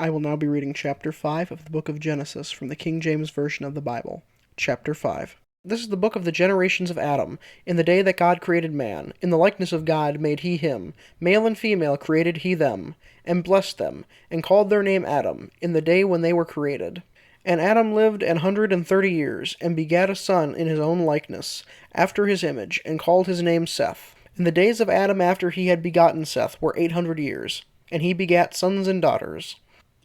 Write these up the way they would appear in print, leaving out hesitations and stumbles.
I will now be reading chapter 5 of the book of Genesis from the King James Version of the Bible. Chapter 5. This is the book of the generations of Adam. In the day that God created man, in the likeness of God made he him. Male and female created he them, and blessed them, and called their name Adam, in the day when they were created. And Adam lived 130 years, and begat a son in his own likeness, after his image, and called his name Seth. And the days of Adam after he had begotten Seth were 800 years, and he begat sons and daughters.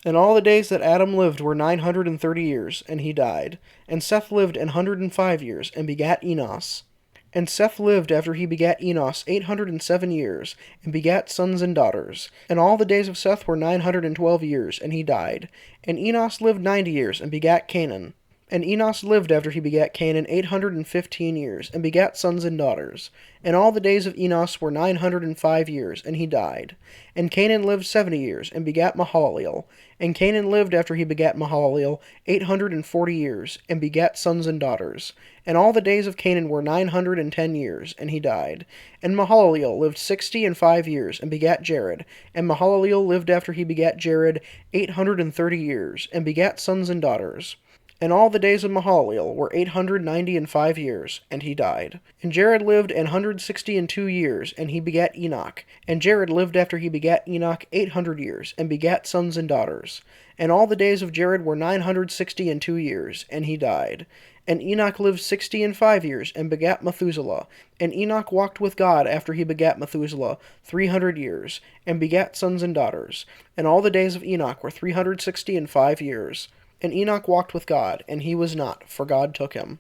And all the days that Adam lived were 930 years, and he died. And Seth lived 105 years, and begat Enos. And Seth lived after he begat Enos 807 years, and begat sons and daughters. And all the days of Seth were 912 years, and he died. And Enos lived 90 years, and begat Canaan. And Enos lived after he begat Canaan 815 years, and begat sons and daughters. And all the days of Enos were 905 years, and he died. And Canaan lived 70 years, and begat Mahalaleel. And Canaan lived after he begat Mahalaleel 840 years, and begat sons and daughters. And all the days of Canaan were 910 years, and he died. And Mahalaleel lived 65 years, and begat Jared. And Mahalaleel lived after he begat Jared 830 years, and begat sons and daughters. And all the days of Mahalaleel were 895 years, and he died. And Jared lived 162 years, and he begat Enoch. And Jared lived after he begat Enoch 800 years, and begat sons and daughters. And all the days of Jared were 962 years, and he died. And Enoch lived 65 years, and begat Methuselah. And Enoch walked with God after he begat Methuselah 300 years, and begat sons and daughters. And all the days of Enoch were 365 years. And Enoch walked with God, and he was not, for God took him.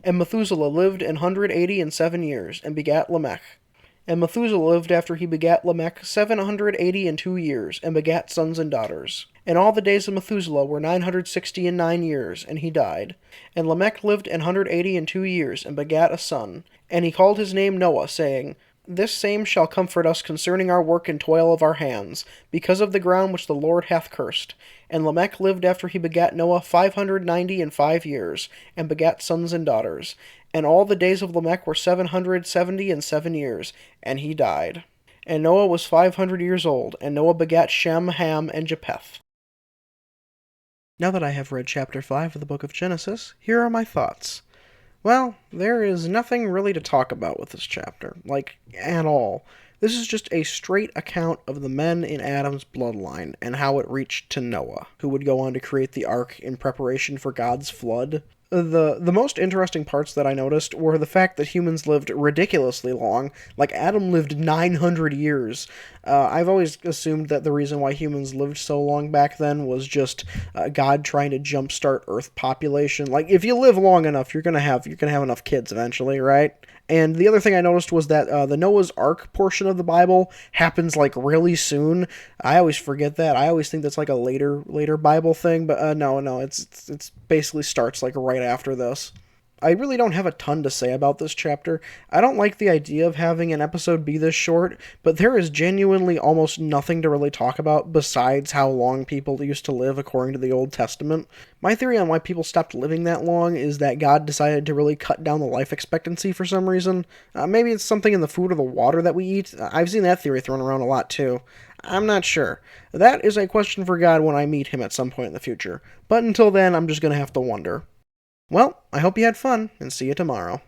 And Methuselah lived 187 years, and begat Lamech. And Methuselah lived after he begat Lamech 782 years, and begat sons and daughters. And all the days of Methuselah were 969 years, and he died. And Lamech lived 182 years, and begat a son. And he called his name Noah, saying, This same shall comfort us concerning our work and toil of our hands, because of the ground which the Lord hath cursed. And Lamech lived after he begat Noah 595 years, and begat sons and daughters. And all the days of Lamech were 777 years, and he died. And Noah was 500 years old, and Noah begat Shem, Ham, and Japheth. Now that I have read chapter 5 of the book of Genesis, here are my thoughts. Well, there is nothing really to talk about with this chapter, at all. This is just a straight account of the men in Adam's bloodline and how it reached to Noah, who would go on to create the ark in preparation for God's flood. The most interesting parts that I noticed were the fact that humans lived ridiculously long, like Adam lived 900 years. I've always assumed that the reason why humans lived so long back then was just God trying to jumpstart Earth population. Like, if you live long enough, you're gonna have enough kids eventually, right? And the other thing I noticed was that the Noah's Ark portion of the Bible happens really soon. I always forget that. I always think that's a later Bible thing, but no, it's basically starts right after this. I really don't have a ton to say about this chapter. I don't like the idea of having an episode be this short, but there is genuinely almost nothing to really talk about besides how long people used to live according to the Old Testament. My theory on why people stopped living that long is that God decided to really cut down the life expectancy for some reason. Maybe it's something in the food or the water that we eat. I've seen that theory thrown around a lot too. I'm not sure. That is a question for God when I meet him at some point in the future. But until then, I'm just going to have to wonder. Well, I hope you had fun, and see you tomorrow.